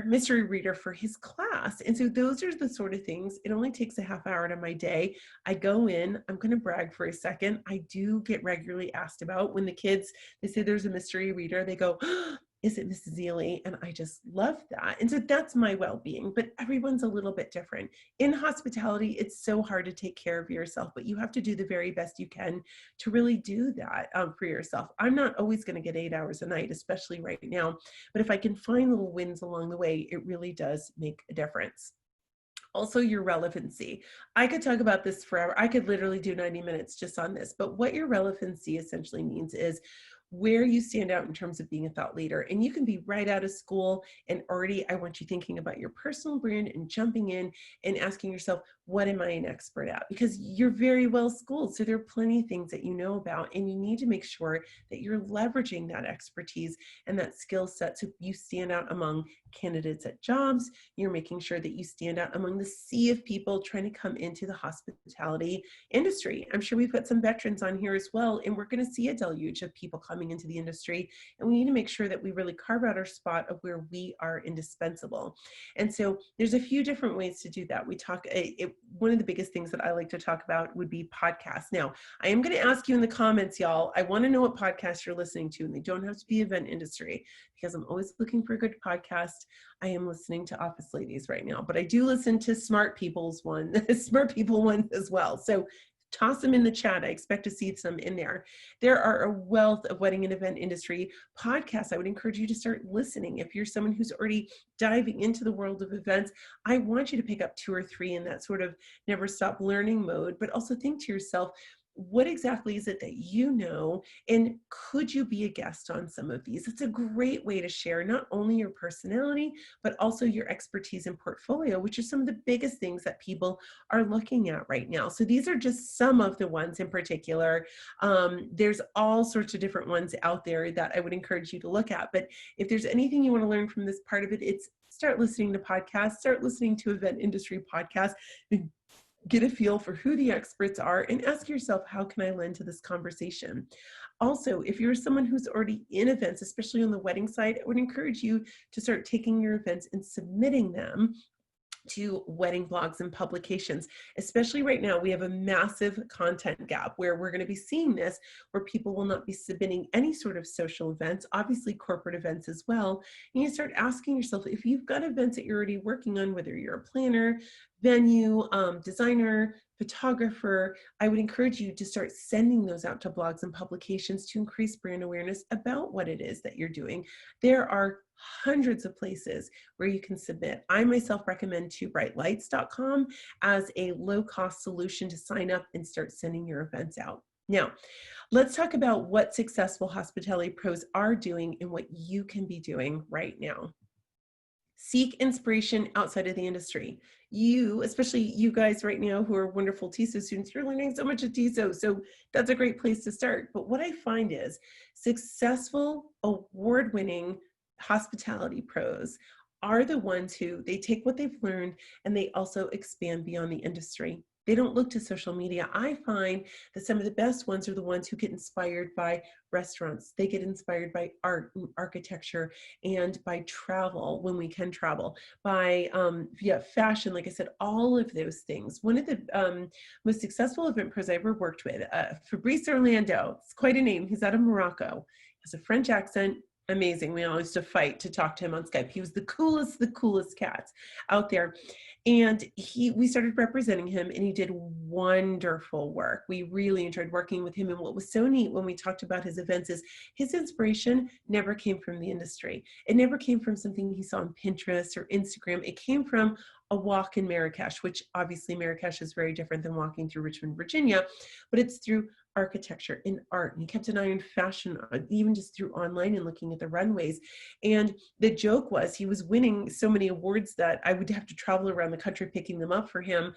mystery reader for his class. And so those are the sort of things. It only takes a half hour out of my day. I go in, I'm going to brag for a second. I do get regularly asked about when the kids, they say there's a mystery reader, they go, oh, is it Mrs. Ely? And I just love that. And so that's my well-being, but everyone's a little bit different. In hospitality, it's so hard to take care of yourself, but you have to do the very best you can to really do that for yourself. I'm not always going to get 8 hours a night, especially right now, but if I can find little wins along the way, it really does make a difference. Also, your relevancy. I could talk about this forever. I could literally do 90 minutes just on this, but what your relevancy essentially means is where you stand out in terms of being a thought leader. And you can be right out of school and already, I want you thinking about your personal brand and jumping in and asking yourself, what am I an expert at? Because you're very well schooled. So there are plenty of things that you know about, and you need to make sure that you're leveraging that expertise and that skill set so you stand out among candidates at jobs. You're making sure that you stand out among the sea of people trying to come into the hospitality industry. I'm sure we've got some veterans on here as well, and we're going to see a deluge of people coming into the industry, and we need to make sure that we really carve out our spot of where we are indispensable. And so there's a few different ways to do that. We talk, one of the biggest things that I like to talk about would be podcasts. Now, I am going to ask you in the comments, y'all, I want to know what podcasts you're listening to, and they don't have to be event industry, because I'm always looking for a good podcast. I am listening to Office Ladies right now, but I do listen to smart people ones as well. So toss them in the chat. I expect to see some in there. There are a wealth of wedding and event industry podcasts. I would encourage you to start listening. If you're someone who's already diving into the world of events, I want you to pick up 2 or 3 in that sort of never stop learning mode, but also think to yourself, what exactly is it that you know, and could you be a guest on some of these? It's a great way to share not only your personality, but also your expertise and portfolio, which are some of the biggest things that people are looking at right now. So these are just some of the ones in particular. There's all sorts of different ones out there that I would encourage you to look at. But if there's anything you want to learn from this part of it, it's start listening to podcasts, start listening to event industry podcasts, get a feel for who the experts are, and ask yourself, how can I lend to this conversation? Also, if you're someone who's already in events, especially on the wedding side, I would encourage you to start taking your events and submitting them to wedding blogs and publications. Especially right now, we have a massive content gap where we're going to be seeing this, where people will not be submitting any sort of social events, obviously corporate events as well. And you start asking yourself, if you've got events that you're already working on, whether you're a planner, venue, designer, photographer, I would encourage you to start sending those out to blogs and publications to increase brand awareness about what it is that you're doing. There are hundreds of places where you can submit. I myself recommend tobrightlights.com as a low-cost solution to sign up and start sending your events out. Now, let's talk about what successful hospitality pros are doing and what you can be doing right now. Seek inspiration outside of the industry. You, especially you guys right now who are wonderful TESO students, you're learning so much at TESO, so that's a great place to start. But what I find is successful, award-winning hospitality pros are the ones who, they take what they've learned and they also expand beyond the industry. They don't look to social media. I find that some of the best ones are the ones who get inspired by restaurants. They get inspired by art and architecture and by travel when we can travel, by fashion, like I said, all of those things. One of the most successful event pros I ever worked with, Fabrice Orlando, it's quite a name. He's out of Morocco. He has a French accent. Amazing. We all used to fight to talk to him on Skype. He was the coolest cat out there. And we started representing him, and he did wonderful work. We really enjoyed working with him. And what was so neat when we talked about his events is his inspiration never came from the industry. It never came from something he saw on Pinterest or Instagram. It came from a walk in Marrakesh, which obviously Marrakesh is very different than walking through Richmond, Virginia, but it's through architecture and art. And he kept an eye on fashion, even just through online and looking at the runways. And the joke was he was winning so many awards that I would have to travel around the country picking them up for him.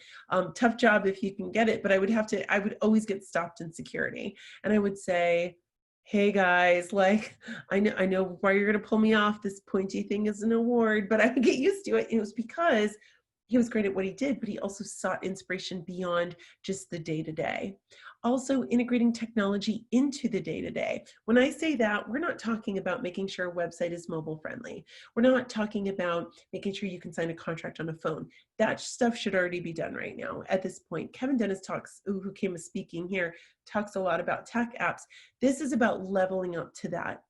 Tough job if you can get it, but I would always get stopped in security. And I would say, hey guys, like, I know why you're going to pull me off. This pointy thing is an award, but I would get used to it. And it was because he was great at what he did, but he also sought inspiration beyond just the day-to-day. Also integrating technology into the day-to-day. When I say that, we're not talking about making sure a website is mobile friendly. We're not talking about making sure you can sign a contract on a phone. That stuff should already be done right now at this point. Kevin Dennis who came speaking here, talks a lot about tech apps. This is about leveling up to that.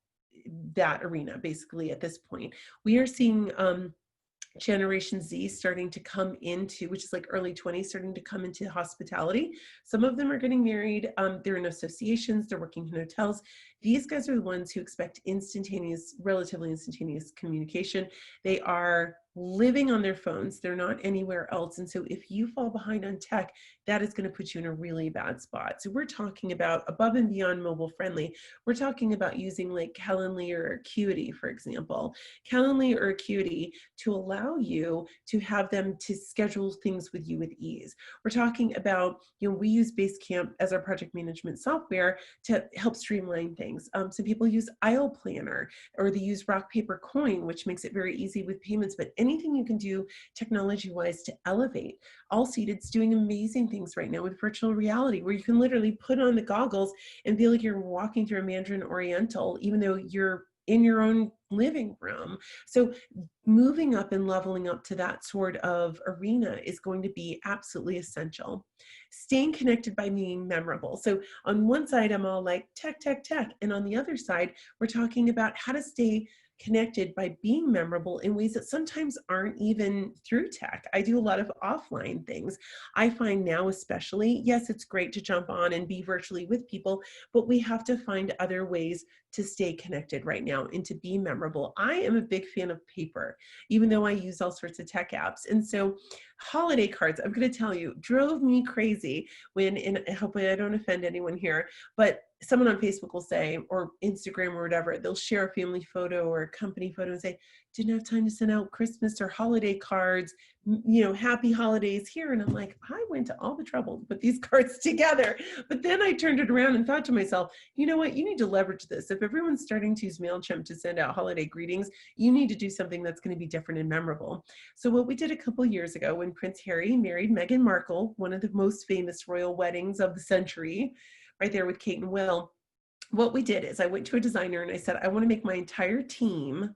that arena basically at this point. We are seeing Generation Z starting to come into, which is like early 20s, starting to come into hospitality. Some of them are getting married. They're in associations, they're working in hotels. These guys are the ones who expect instantaneous, relatively instantaneous communication. They are living on their phones. They're not anywhere else. And so if you fall behind on tech, that is going to put you in a really bad spot. So we're talking about above and beyond mobile friendly. We're talking about using like Calendly or Acuity, for example. Calendly or Acuity to allow you to have them to schedule things with you with ease. We're talking about, we use Basecamp as our project management software to help streamline things. Some people use Aisle Planner, or they use Rock Paper Coin, which makes it very easy with payments. But anything you can do technology-wise to elevate. All Seated's doing amazing things right now with virtual reality, where you can literally put on the goggles and feel like you're walking through a Mandarin Oriental, even though you're in your own living room. So moving up and leveling up to that sort of arena is going to be absolutely essential. Staying connected by being memorable. So on one side, I'm all like tech, tech, tech. And on the other side, we're talking about how to stay connected by being memorable in ways that sometimes aren't even through tech. I do a lot of offline things. I find now especially, yes, it's great to jump on and be virtually with people, but we have to find other ways to stay connected right now and to be memorable. I am a big fan of paper, even though I use all sorts of tech apps. And so holiday cards, I'm going to tell you, drove me crazy when, and hopefully I don't offend anyone here, but someone on Facebook will say, or Instagram or whatever, they'll share a family photo or a company photo and say, didn't have time to send out Christmas or holiday cards, happy holidays here. And I'm like, I went to all the trouble to put these cards together. But then I turned it around and thought to myself, you know what, you need to leverage this. If everyone's starting to use MailChimp to send out holiday greetings, you need to do something that's going to be different and memorable. So what we did a couple years ago when Prince Harry married Meghan Markle, one of the most famous royal weddings of the century, right there with Kate and Will, what we did is I went to a designer and I said, I want to make my entire team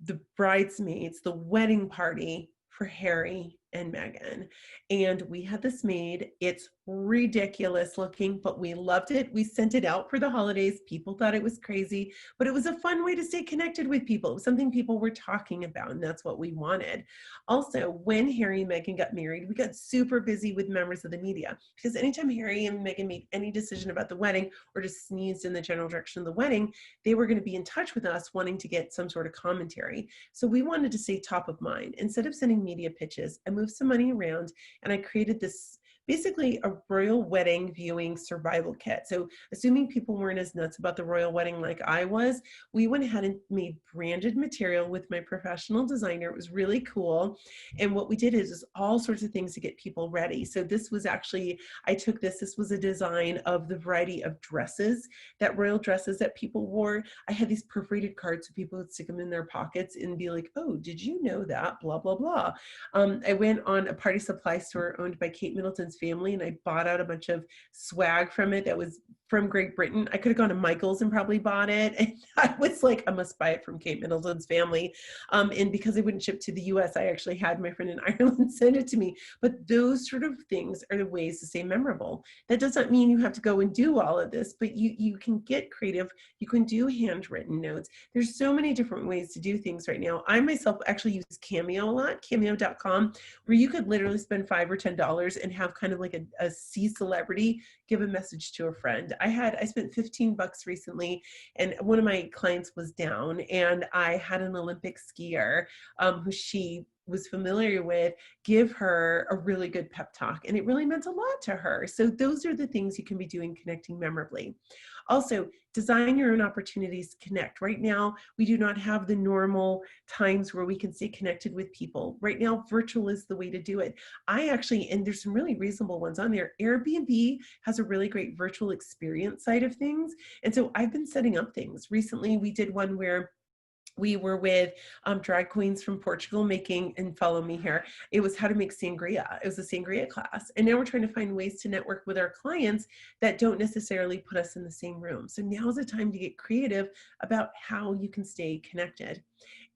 the bridesmaids, the wedding party for Harry and Meghan. And we had this made. It's ridiculous looking, but we loved it. We sent it out for the holidays. People thought it was crazy, but it was a fun way to stay connected with people. It was something people were talking about, and that's what we wanted. Also, when Harry and Meghan got married, we got super busy with members of the media, because anytime Harry and Meghan made any decision about the wedding or just sneezed in the general direction of the wedding, they were going to be in touch with us wanting to get some sort of commentary. So we wanted to stay top of mind. Instead of sending media pitches, I moved some money around and I created this basically a royal wedding viewing survival kit. So assuming people weren't as nuts about the royal wedding like I was, we went ahead and made branded material with my professional designer. It was really cool. And what we did is all sorts of things to get people ready. So this was actually, this was a design of the variety of dresses, that royal dresses that people wore. I had these perforated cards so people would stick them in their pockets and be like, oh, did you know that? Blah, blah, blah. I went on a party supply store owned by Kate Middleton's family, and I bought out a bunch of swag from it that was from Great Britain. I could have gone to Michael's and probably bought it. And I was like, I must buy it from Kate Middleton's family. And because it wouldn't ship to the US, I actually had my friend in Ireland send it to me. But those sort of things are the ways to stay memorable. That doesn't mean you have to go and do all of this, but you can get creative. You can do handwritten notes. There's so many different ways to do things right now. I myself actually use Cameo a lot, cameo.com, where you could literally spend $5 or $10 and have kind of like a C celebrity give a message to a friend. I spent $15 recently, and one of my clients was down, and I had an Olympic skier who she was familiar with give her a really good pep talk, and it really meant a lot to her. So those are the things you can be doing connecting memorably. Also, design your own opportunities to connect. Right now, we do not have the normal times where we can stay connected with people. Right now, virtual is the way to do it. And there's some really reasonable ones on there. Airbnb has a really great virtual experience side of things. And so I've been setting up things. Recently, we did one where we were with drag queens from Portugal making, and follow me here, it was how to make sangria. It was a sangria class. And now we're trying to find ways to network with our clients that don't necessarily put us in the same room. So now's the time to get creative about how you can stay connected.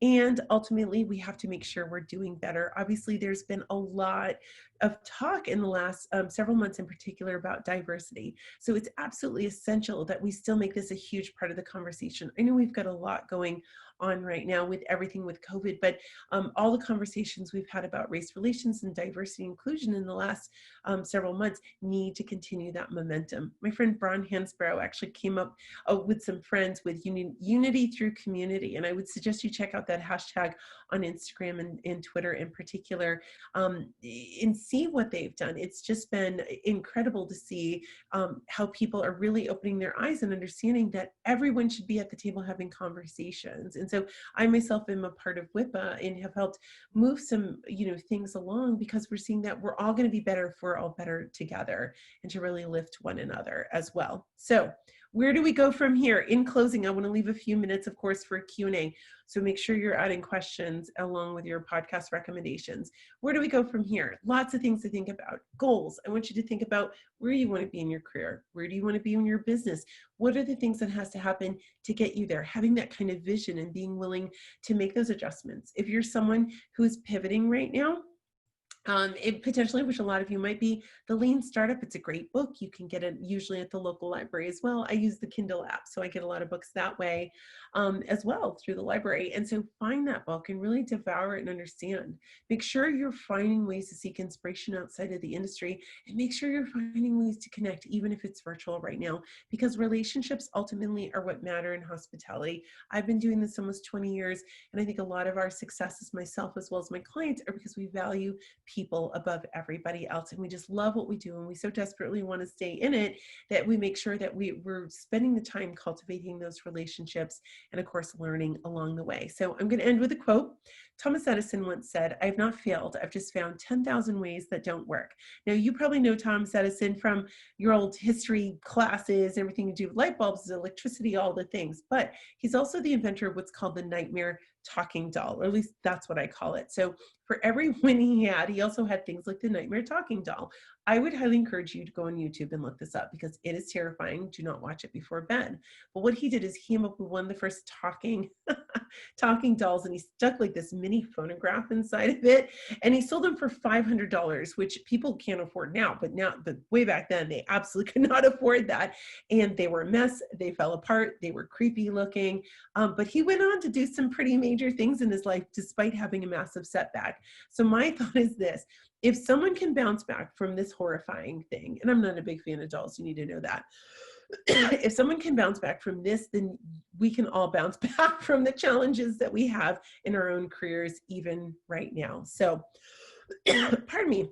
And ultimately, we have to make sure we're doing better. Obviously, there's been a lot of talk in the last several months in particular about diversity. So it's absolutely essential that we still make this a huge part of the conversation. I know we've got a lot going on right now with everything with COVID, but all the conversations we've had about race relations and diversity inclusion in the last several months need to continue that momentum. My friend Bron Hansbrough actually came up with some friends with unity through community, and I would suggest you check out that hashtag on Instagram and Twitter in particular, and see what they've done. It's just been incredible to see how people are really opening their eyes and understanding that everyone should be at the table having conversations. And so I myself am a part of WIPA and have helped move some, things along, because we're seeing that we're all going to be better if we're all better together, and to really lift one another as well. So where do we go from here? In closing, I want to leave a few minutes, of course, for a Q&A. So make sure you're adding questions along with your podcast recommendations. Where do we go from here? Lots of things to think about. Goals. I want you to think about where you want to be in your career. Where do you want to be in your business? What are the things that has to happen to get you there? Having that kind of vision and being willing to make those adjustments. If you're someone who's pivoting right now, potentially, which a lot of you might be, The Lean Startup. It's a great book. You can get it usually at the local library as well. I use the Kindle app, so I get a lot of books that way as well through the library. And so find that book and really devour it and understand. Make sure you're finding ways to seek inspiration outside of the industry, and make sure you're finding ways to connect, even if it's virtual right now, because relationships ultimately are what matter in hospitality. I've been doing this almost 20 years, and I think a lot of our successes, myself as well as my clients, are because we value people above everybody else, and we just love what we do, and we so desperately want to stay in it that we make sure that we're spending the time cultivating those relationships, and of course learning along the way. So I'm going to end with a quote. Thomas Edison once said, "I've not failed, I've just found 10,000 ways that don't work." Now you probably know Thomas Edison from your old history classes, everything to do with light bulbs, electricity, all the things, but he's also the inventor of what's called the nightmare talking doll, or at least that's what I call it. So for every win he had, he also had things like the nightmare talking doll. I would highly encourage you to go on YouTube and look this up, because it is terrifying. Do not watch it before bed. But what he did is he came up with one of the first talking dolls, and he stuck like this mini phonograph inside of it, and he sold them for $500, which people can't afford now, but way back then they absolutely could not afford that, and they were a mess. They fell apart. They were creepy looking, but he went on to do some pretty major things in his life despite having a massive setback. So my thought is this: if someone can bounce back from this horrifying thing, and I'm not a big fan of dolls, you need to know that. If someone can bounce back from this, then we can all bounce back from the challenges that we have in our own careers, even right now. So, pardon me.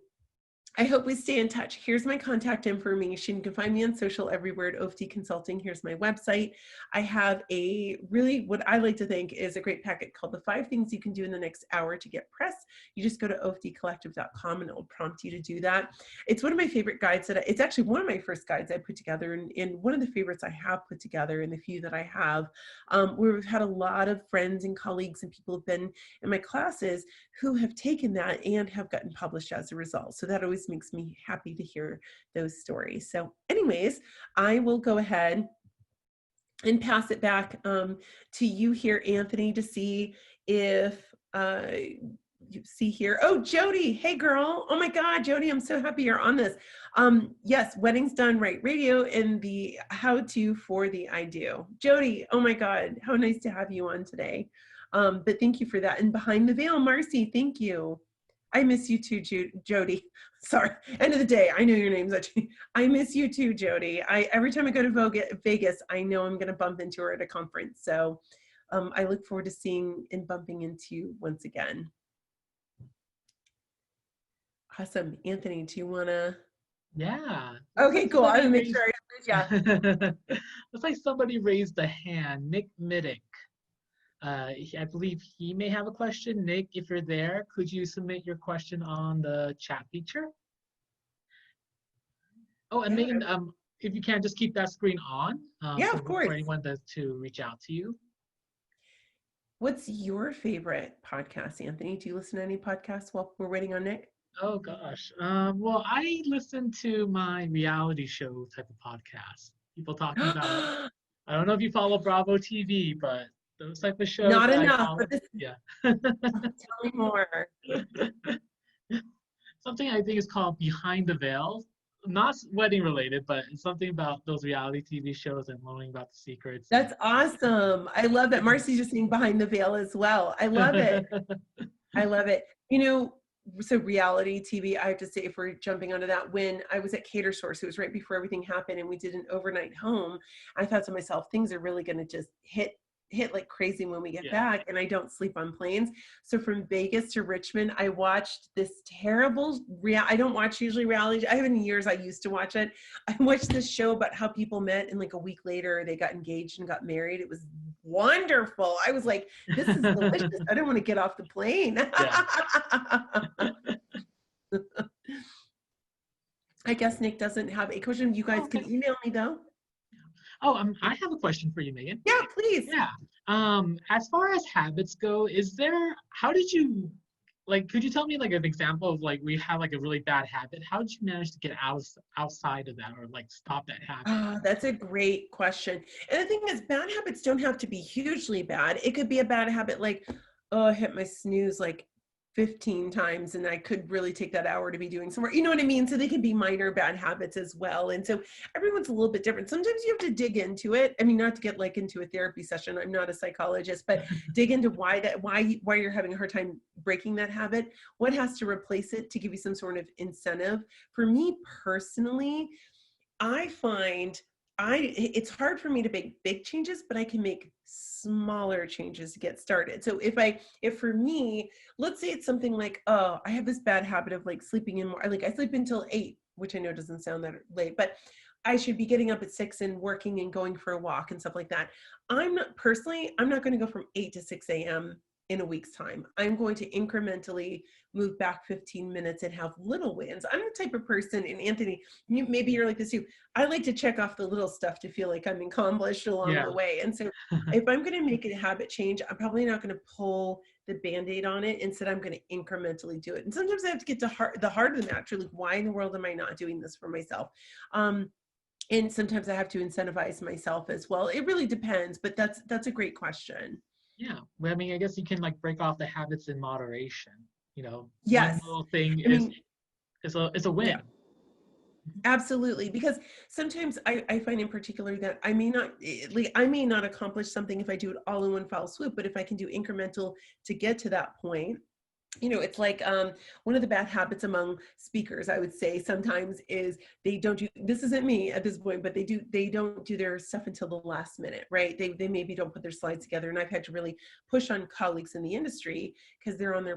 I hope we stay in touch. Here's my contact information. You can find me on social everywhere at OFD Consulting. Here's my website. I have a really, what I like to think is a great packet called the 5 Things You Can Do in the Next Hour to Get Press. You just go to ofdcollective.com and it will prompt you to do that. It's one of my favorite guides it's actually one of my first guides I put together, and one of the favorites I have put together in the few that I have, where we've had a lot of friends and colleagues and people who've been in my classes who have taken that and have gotten published as a result. So that always makes me happy to hear those stories. So anyways, I will go ahead and pass it back to you here, Anthony, to see if you see here. Oh, Jody, hey girl. Oh my God, Jody, I'm so happy you're on this. Yes, Weddings Done Right Radio and the how-to for the I Do. Jody, oh my God, how nice to have you on today. But thank you for that. And Behind the Veil, Marcy, thank you. I miss you too, Jody. Sorry, end of the day, I know your name's actually. I miss you too, Jody. Every time I go to Vegas, I know I'm gonna bump into her at a conference. So I look forward to seeing and bumping into you once again. Awesome. Anthony, do you wanna? Yeah. Okay, cool. I want to make sure I Looks like somebody raised a hand. Nick Middick. I believe he may have a question. Nick, if you're there, could you submit your question on the chat feature? Oh, and Megan, if you can, just keep that screen on. Yeah, of course. For anyone to reach out to you. What's your favorite podcast, Anthony? Do you listen to any podcasts while we're waiting on Nick? Oh gosh. Well, I listen to my reality show type of podcast. People talking about. I don't know if you follow Bravo TV, but those type of shows. Not enough. But yeah. Tell me more. something I think is called Behind the Veil. Not wedding related, but it's something about those reality TV shows and learning about the secrets. That's awesome. I love that. Marcy's just saying Behind the Veil as well. I love it. I love it. You know, so reality TV, I have to say, if we're jumping onto that, when I was at Cater Source, it was right before everything happened and we did an overnight home. I thought to myself, things are really going to just hit like crazy when we get back, and I don't sleep on planes. So from Vegas to Richmond, I watched this terrible I don't watch usually reality. I haven't in years. I used to watch it. I watched this show about how people met, and like a week later they got engaged and got married. It was wonderful. I was like, this is delicious. I don't want to get off the plane. I guess Nick doesn't have a question. You guys can email me though. Oh, I have a question for you, Meghan. Yeah, please. Yeah. As far as habits go, how did you, like, could you tell me like an example of like we have like a really bad habit? How did you manage to get outside of that or like stop that habit? That's a great question. And the thing is, bad habits don't have to be hugely bad. It could be a bad habit like, oh, I hit my snooze like 15 times and I could really take that hour to be doing some work. You know what I mean? So they can be minor bad habits as well. And so everyone's a little bit different. Sometimes you have to dig into it. I mean, not to get like into a therapy session. I'm not a psychologist, but dig into why you're having a hard time breaking that habit. What has to replace it to give you some sort of incentive? For me personally, I find it's hard for me to make big changes, but I can make smaller changes to get started. So if for me, let's say it's something like, oh, I have this bad habit of like sleeping in more, like I sleep until 8, which I know doesn't sound that late, but I should be getting up at 6 and working and going for a walk and stuff like that. I'm not going to go from 8 to 6 a.m. in a week's time. I'm going to incrementally move back 15 minutes and have little wins. I'm the type of person, and Anthony, maybe you're like this too. I like to check off the little stuff to feel like I'm accomplished along the way. And so if I'm going to make a habit change, I'm probably not going to pull the Band-Aid on it. Instead, I'm going to incrementally do it. And sometimes I have to get to the heart of the matter, like, why in the world am I not doing this for myself? And sometimes I have to incentivize myself as well. It really depends, but that's a great question. Yeah, well, I mean, I guess you can like break off the habits in moderation. You know, yes, one little thing is a win. Yeah. Absolutely, because sometimes I find in particular that I may not accomplish something if I do it all in one foul swoop, but if I can do incremental to get to that point. You know, it's like one of the bad habits among speakers, I would say sometimes, is they don't do, this isn't me at this point, but they don't do their stuff until the last minute, right? They maybe don't put their slides together. And I've had to really push on colleagues in the industry because they're on the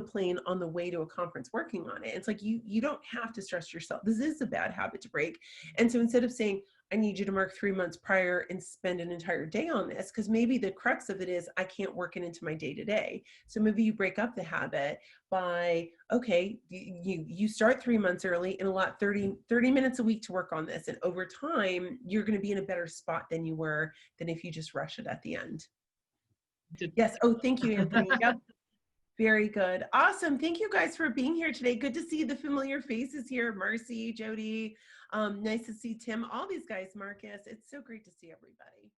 plane on the way to a conference working on it. It's like, you don't have to stress yourself. This is a bad habit to break. And so instead of saying, I need you to mark 3 months prior and spend an entire day on this, because maybe the crux of it is I can't work it into my day-to-day. So maybe you break up the habit by, okay, you start 3 months early and allot 30 minutes a week to work on this. And over time, you're going to be in a better spot than you were than if you just rush it at the end. Yes. Oh, thank you, Anthony. Yep. Very good. Awesome. Thank you guys for being here today. Good to see the familiar faces here. Marcy, Jody. Nice to see Tim, all these guys, Marcus. It's so great to see everybody.